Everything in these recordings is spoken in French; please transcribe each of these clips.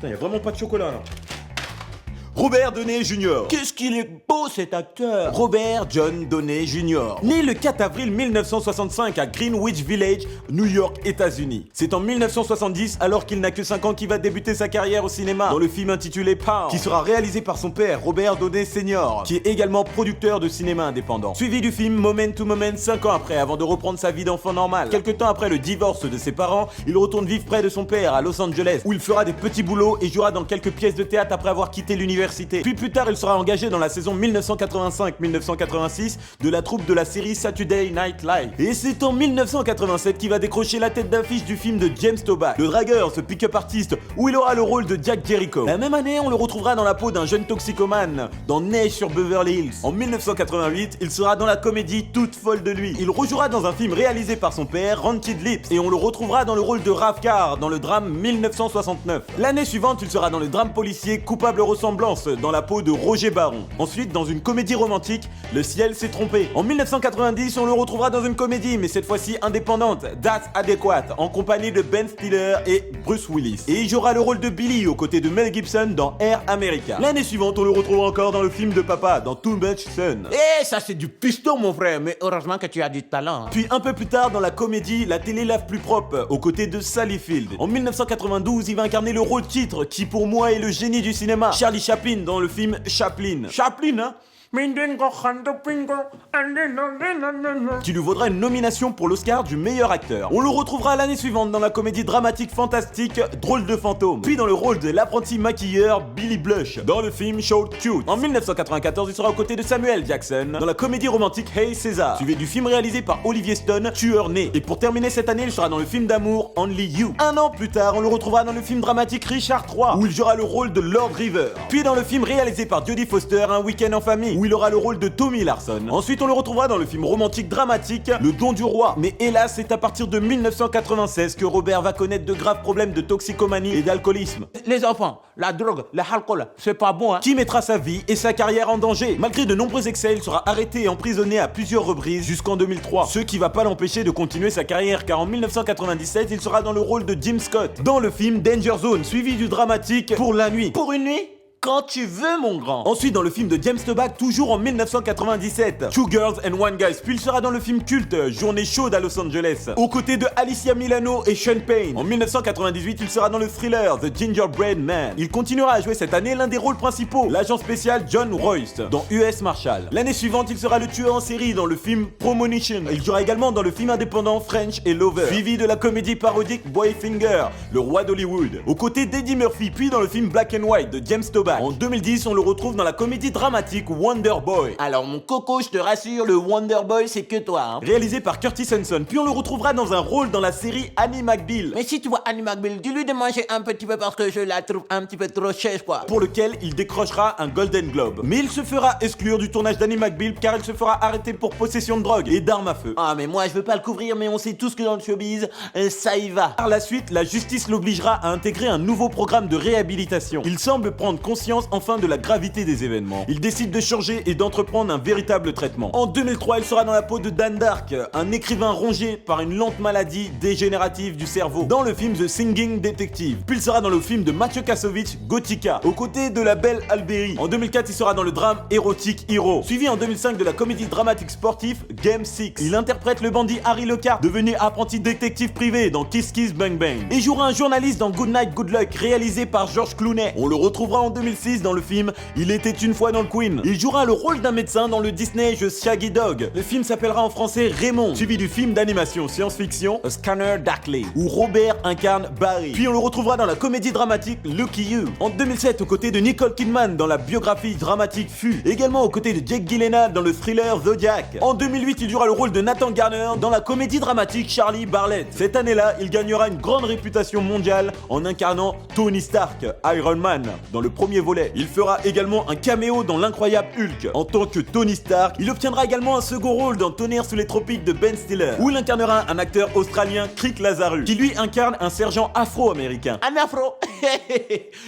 Putain, y a vraiment pas de chocolat là. Robert Downey Jr. Qu'est-ce qu'il est beau cet acteur. Robert John Downey Jr. Né le 4 avril 1965 à Greenwich Village, New York, États-Unis. C'est en 1970, alors qu'il n'a que 5 ans, qu'il va débuter sa carrière au cinéma dans le film intitulé Pound, qui sera réalisé par son père, Robert Downey Sr., qui est également producteur de cinéma indépendant. Suivi du film Moment to Moment 5 ans après, avant de reprendre sa vie d'enfant normal. Quelque temps après le divorce de ses parents, il retourne vivre près de son père à Los Angeles, où il fera des petits boulots et jouera dans quelques pièces de théâtre après avoir quitté l'université. Puis plus tard, il sera engagé dans la saison 1985-1986 de la troupe de la série Saturday Night Live. Et c'est en 1987 qu'il va décrocher la tête d'affiche du film de James Toback, le dragueur, ce pick-up artiste, où il aura le rôle de Jack Jericho. La même année, on le retrouvera dans la peau d'un jeune toxicomane dans Neige sur Beverly Hills. En 1988, il sera dans la comédie Toute folle de lui. Il rejouera dans un film réalisé par son père, Rented Lips, et on le retrouvera dans le rôle de Ravkar dans le drame 1969. L'année suivante, il sera dans le drame policier Coupable ressemblance dans la peau de Roger Baron. Ensuite, dans une comédie romantique, Le ciel s'est trompé. En 1990, on le retrouvera dans une comédie, mais cette fois-ci indépendante, That's Adequate, en compagnie de Ben Stiller et Bruce Willis. Et il jouera le rôle de Billy aux côtés de Mel Gibson dans Air America. L'année suivante, on le retrouvera encore dans le film de papa, dans Too Much Sun. Eh, ça c'est du piston mon frère, mais heureusement que tu as du talent. Puis un peu plus tard, dans la comédie La télé lave plus propre, aux côtés de Sally Field. En 1992, il va incarner le rôle titre, qui pour moi est le génie du cinéma, Charlie Chaplin, dans le film Chaplin. Chaplin, hein? Qui lui vaudra une nomination pour l'Oscar du meilleur acteur. On le retrouvera l'année suivante dans la comédie dramatique fantastique Drôle de fantôme, puis dans le rôle de l'apprenti maquilleur Billy Blush dans le film Short Cute. En 1994, il sera aux côtés de Samuel Jackson dans la comédie romantique Hey César, suivi du film réalisé par Olivier Stone, Tueur né. Et pour terminer cette année, il sera dans le film d'amour Only You. Un an plus tard, on le retrouvera dans le film dramatique Richard III, où il jouera le rôle de Lord River. Puis dans le film réalisé par Jodie Foster, Un week-end en famille, où il aura le rôle de Tommy Larson. Ensuite, on le retrouvera dans le film romantique dramatique Le Don du Roi. Mais hélas, c'est à partir de 1996 que Robert va connaître de graves problèmes de toxicomanie et d'alcoolisme. Les enfants, la drogue, l'alcool, c'est pas bon, hein. Qui mettra sa vie et sa carrière en danger. Malgré de nombreux excès, il sera arrêté et emprisonné à plusieurs reprises jusqu'en 2003. Ce qui va pas l'empêcher de continuer sa carrière, car en 1997, il sera dans le rôle de Jim Scott dans le film Danger Zone, suivi du dramatique Pour la nuit. Pour une nuit? Quand tu veux, mon grand. Ensuite, dans le film de James Toback, toujours en 1997, Two Girls and One Guy. Puis il sera dans le film culte Journée chaude à Los Angeles, aux côtés de Alicia Milano et Sean Payne. En 1998, il sera dans le thriller The Gingerbread Man. Il continuera à jouer cette année l'un des rôles principaux, l'agent spécial John Royce, dans US Marshal. L'année suivante, il sera le tueur en série dans le film Premonition. Il jouera également dans le film indépendant French et Lover, suivi de la comédie parodique Boyfinger, le roi d'Hollywood, aux côtés d'Eddie Murphy, puis dans le film Black and White de James Toback. En 2010, on le retrouve dans la comédie dramatique Wonder Boy. Alors mon coco, je te rassure, le Wonder Boy c'est que toi, hein. Réalisé par Curtis Hanson, puis on le retrouvera dans un rôle dans la série Annie McBeal. Mais si tu vois Annie McBeal, dis-lui de manger un petit peu parce que je la trouve un petit peu trop chère, quoi. Pour lequel il décrochera un Golden Globe. Mais il se fera exclure du tournage d'Annie McBeal car il se fera arrêter pour possession de drogue et d'armes à feu. Ah mais moi je veux pas le couvrir, mais on sait tous que dans le showbiz, ça y va. Par la suite, la justice l'obligera à intégrer un nouveau programme de réhabilitation. Il semble prendre conscience enfin de la gravité des événements. Il décide de changer et d'entreprendre un véritable traitement. En 2003, il sera dans la peau de Dan Dark, un écrivain rongé par une lente maladie dégénérative du cerveau, dans le film The Singing Detective. Puis il sera dans le film de Mathieu Kassovitz, Gothica, aux côtés de la belle Alberi. En 2004, il sera dans le drame érotique Hero, suivi en 2005 de la comédie dramatique sportive Game 6. Il interprète le bandit Harry Lecard, devenu apprenti détective privé dans Kiss Kiss Bang Bang, et jouera un journaliste dans Good Night Good Luck, réalisé par George Clooney. On le retrouvera en 2006 dans le film Il était une fois dans le Queen. Il jouera le rôle d'un médecin dans le Disney jeu Shaggy Dog. Le film s'appellera en français Raymond, suivi du film d'animation science-fiction A Scanner Darkly, où Robert incarne Barry. Puis on le retrouvera dans la comédie dramatique Lucky You. En 2007, aux côtés de Nicole Kidman dans la biographie dramatique Fu. Également aux côtés de Jake Gyllenhaal dans le thriller Zodiac. En 2008, il jouera le rôle de Nathan Garner dans la comédie dramatique Charlie Bartlett. Cette année-là, il gagnera une grande réputation mondiale en incarnant Tony Stark, Iron Man, dans le premier premier volet. Il fera également un caméo dans l'incroyable Hulk. En tant que Tony Stark, il obtiendra également un second rôle dans Tonnerre sous les tropiques de Ben Stiller, où il incarnera un acteur australien, Crick Lazarus, qui lui incarne un sergent afro-américain. Un afro.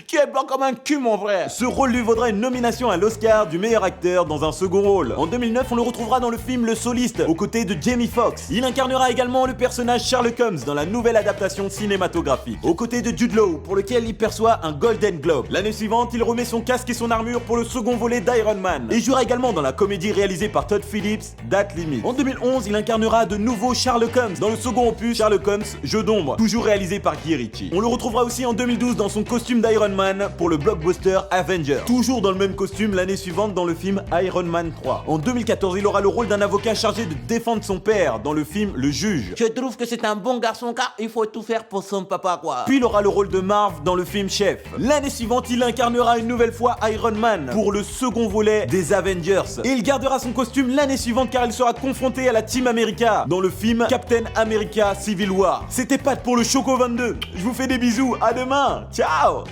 Tu es blanc comme un cul, mon frère. Ce rôle lui vaudra une nomination à l'Oscar du meilleur acteur dans un second rôle. En 2009, on le retrouvera dans le film Le Soliste, aux côtés de Jamie Foxx. Il incarnera également le personnage Sherlock Holmes dans la nouvelle adaptation cinématographique, aux côtés de Jude Law, pour lequel il perçoit un Golden Globe. L'année suivante, il remet son casque et son armure pour le second volet d'Iron Man, et jouera également dans la comédie réalisée par Todd Phillips, Date Limit. En 2011, il incarnera de nouveau Sherlock Holmes dans le second opus Sherlock Holmes, Jeu d'ombre, toujours réalisé par Guy Ritchie. On le retrouvera aussi en 2012 dans son costume d'Iron Man pour le blockbuster Avenger, toujours dans le même costume l'année suivante dans le film Iron Man 3. En 2014, il aura le rôle d'un avocat chargé de défendre son père dans le film Le Juge. Je trouve que c'est un bon garçon car il faut tout faire pour son papa, quoi. Puis il aura le rôle de Marv dans le film Chef. L'année suivante, il incarnera une nouvelle fois Iron Man pour le second volet des Avengers. Et il gardera son costume l'année suivante car il sera confronté à la Team America dans le film Captain America Civil War. C'était Pat pour le Choco 22. Je vous fais des bisous, à demain. Ciao.